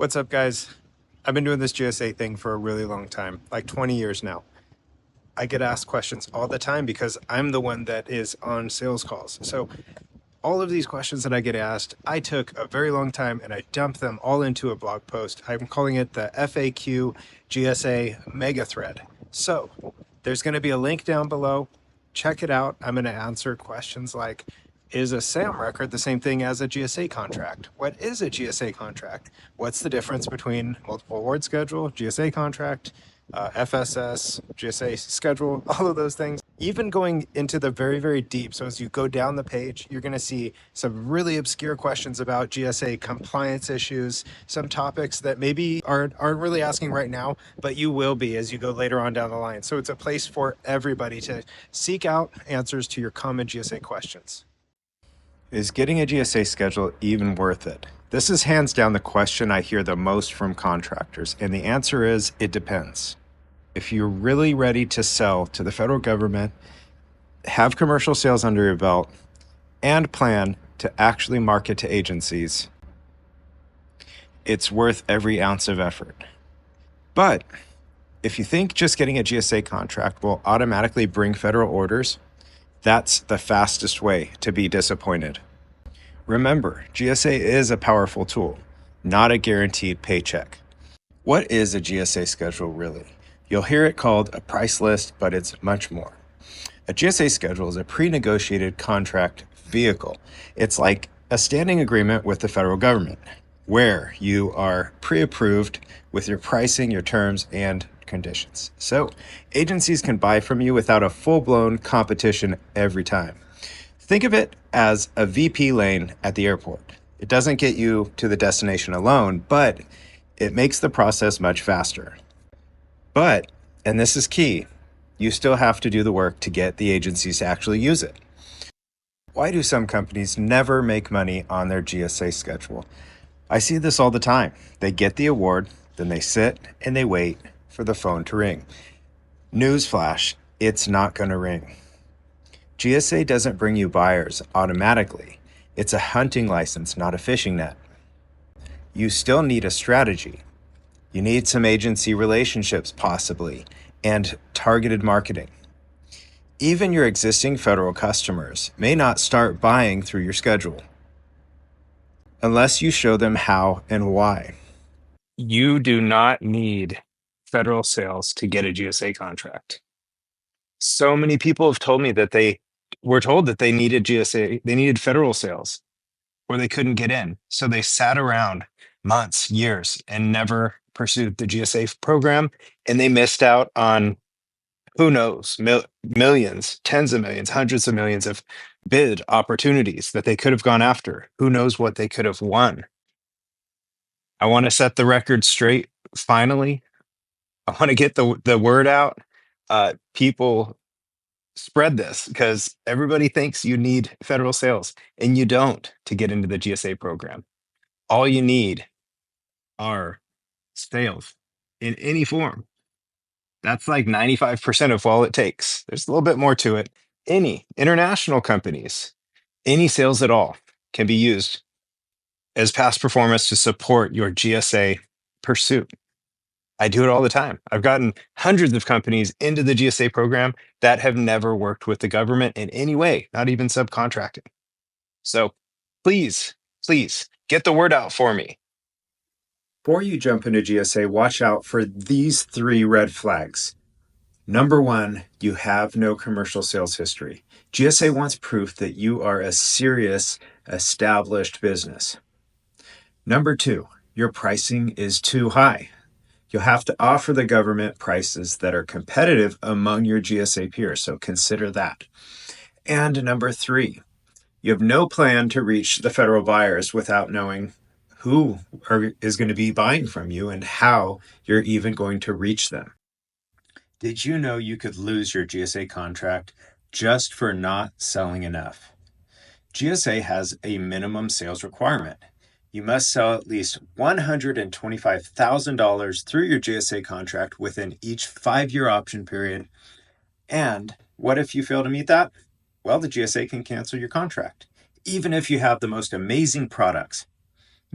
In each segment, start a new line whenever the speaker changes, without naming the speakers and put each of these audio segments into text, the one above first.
What's up, guys? I've been doing this GSA thing for a really long time, like 20 years now. I get asked questions all the time because I'm the one that is on sales calls. So all of these questions that I get asked, I took a very long time and I dumped them all into a blog post. I'm calling it the FAQ GSA mega thread. So there's going to be a link down below. Check it out. I'm going to answer questions like, is a SAM record the same thing as a GSA contract? What is a GSA contract? What's the difference between multiple award schedule, GSA contract, FSS, GSA schedule, all of those things? Even going into the very, very deep. So as you go down the page, you're going to see some really obscure questions about GSA compliance issues, some topics that maybe aren't really asking right now, but you will be as you go later on down the line. So it's a place for everybody to seek out answers to your common GSA questions. Is getting a GSA schedule even worth it? This is hands down the question I hear the most from contractors, and the answer is it depends. If you're really ready to sell to the federal government, have commercial sales under your belt, and plan to actually market to agencies, it's worth every ounce of effort. But if you think just getting a GSA contract will automatically bring federal orders, that's the fastest way to be disappointed. Remember, GSA is a powerful tool, not a guaranteed paycheck. What is a GSA schedule really? You'll hear it called a price list, but it's much more. A GSA schedule is a pre-negotiated contract vehicle. It's like a standing agreement with the federal government, where you are pre-approved with your pricing, your terms, and conditions. So agencies can buy from you without a full-blown competition every time. Think of it as a VP lane at the airport. It doesn't get you to the destination alone, but it makes the process much faster. But, and this is key, you still have to do the work to get the agencies to actually use it. Why do some companies never make money on their GSA schedule? I see this all the time. They get the award, then they sit and they wait for the phone to ring. Newsflash, it's not going to ring. GSA doesn't bring you buyers automatically. It's a hunting license, not a fishing net. You still need a strategy. You need some agency relationships, possibly, and targeted marketing. Even your existing federal customers may not start buying through your schedule unless you show them how and why.
You do not need federal sales to get a GSA contract. So many people have told me that they were told that they needed GSA, they needed federal sales, or they couldn't get in. So they sat around months, years, and never pursued the GSA program. And they missed out on who knows, millions, tens of millions, hundreds of millions of bid opportunities that they could have gone after. Who knows what they could have won. I want to set the record straight finally. I want to get the word out. People spread this because everybody thinks you need federal sales and you don't to get into the GSA program. All you need are sales in any form. That's like 95% of all it takes. There's a little bit more to it. Any international companies, any sales at all can be used as past performance to support your GSA pursuit. I do it all the time. I've gotten hundreds of companies into the GSA program that have never worked with the government in any way, not even subcontracting. So please, please get the word out for me.
Before you jump into GSA, watch out for these 3 red flags. Number 1, you have no commercial sales history. GSA wants proof that you are a serious, established business. Number 2, your pricing is too high. You'll have to offer the government prices that are competitive among your GSA peers, so consider that. And number 3, you have no plan to reach the federal buyers without knowing who is going to be buying from you and how you're even going to reach them. Did you know you could lose your GSA contract just for not selling enough? GSA has a minimum sales requirement. You must sell at least $125,000 through your GSA contract within each 5-year option period. And what if you fail to meet that? Well, the GSA can cancel your contract, even if you have the most amazing products.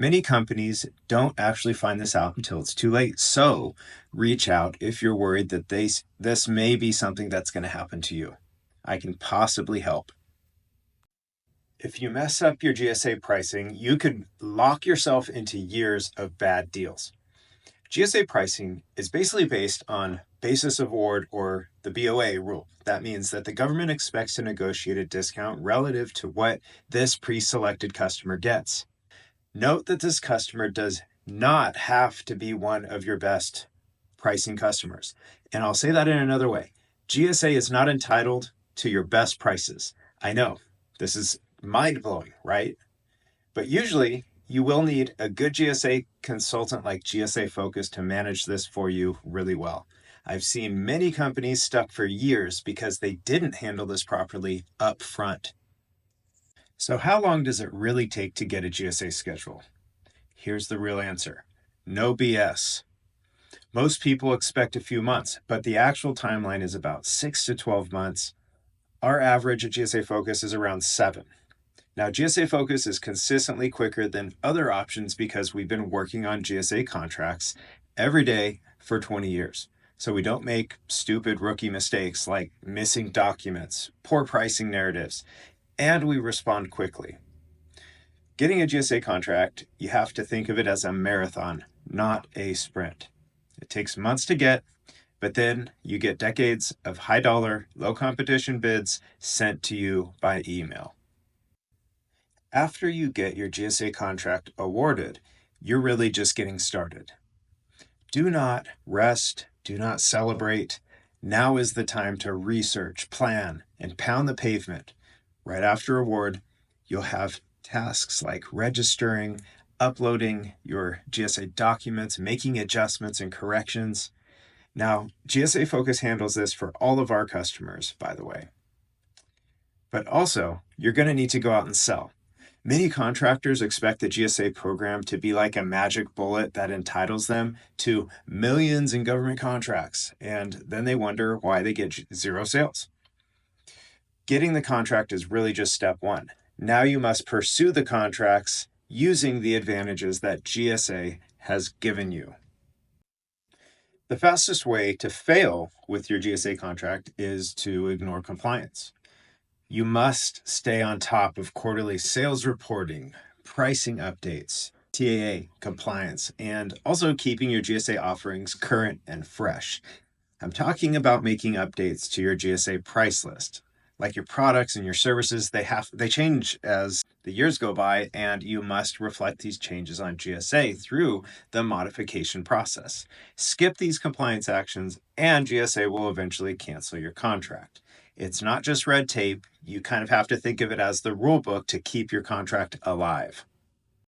Many companies don't actually find this out until it's too late. So reach out if you're worried that this may be something that's going to happen to you. I can possibly help. If you mess up your GSA pricing, you could lock yourself into years of bad deals. GSA pricing is basically based on basis of award, or the BOA rule. That means that the government expects to negotiate a discount relative to what this pre-selected customer gets. Note that this customer does not have to be one of your best pricing customers. And I'll say that in another way. GSA is not entitled to your best prices. I know, this is mind-blowing, right? But usually you will need a good GSA consultant like GSA Focus to manage this for you really well. I've seen many companies stuck for years because they didn't handle this properly up front. So how long does it really take to get a GSA schedule? Here's the real answer. No BS. Most people expect a few months, but the actual timeline is about 6 to 12 months. Our average at GSA Focus is around 7. Now, GSA Focus is consistently quicker than other options because we've been working on GSA contracts every day for 20 years. So we don't make stupid rookie mistakes like missing documents, poor pricing narratives, and we respond quickly. Getting a GSA contract, you have to think of it as a marathon, not a sprint. It takes months to get, but then you get decades of high dollar, low competition bids sent to you by email. After you get your GSA contract awarded, you're really just getting started. Do not rest, do not celebrate. Now is the time to research, plan, and pound the pavement. Right after award, you'll have tasks like registering, uploading your GSA documents, making adjustments and corrections. Now, GSA Focus handles this for all of our customers, by the way. But also, you're going to need to go out and sell. Many contractors expect the GSA program to be like a magic bullet that entitles them to millions in government contracts, and then they wonder why they get zero sales. Getting the contract is really just step one. Now you must pursue the contracts using the advantages that GSA has given you. The fastest way to fail with your GSA contract is to ignore compliance. You must stay on top of quarterly sales reporting, pricing updates, TAA compliance, and also keeping your GSA offerings current and fresh. I'm talking about making updates to your GSA price list. Like your products and your services, they change as the years go by, and you must reflect these changes on GSA through the modification process. Skip these compliance actions, and GSA will eventually cancel your contract. It's not just red tape. You kind of have to think of it as the rule book to keep your contract alive.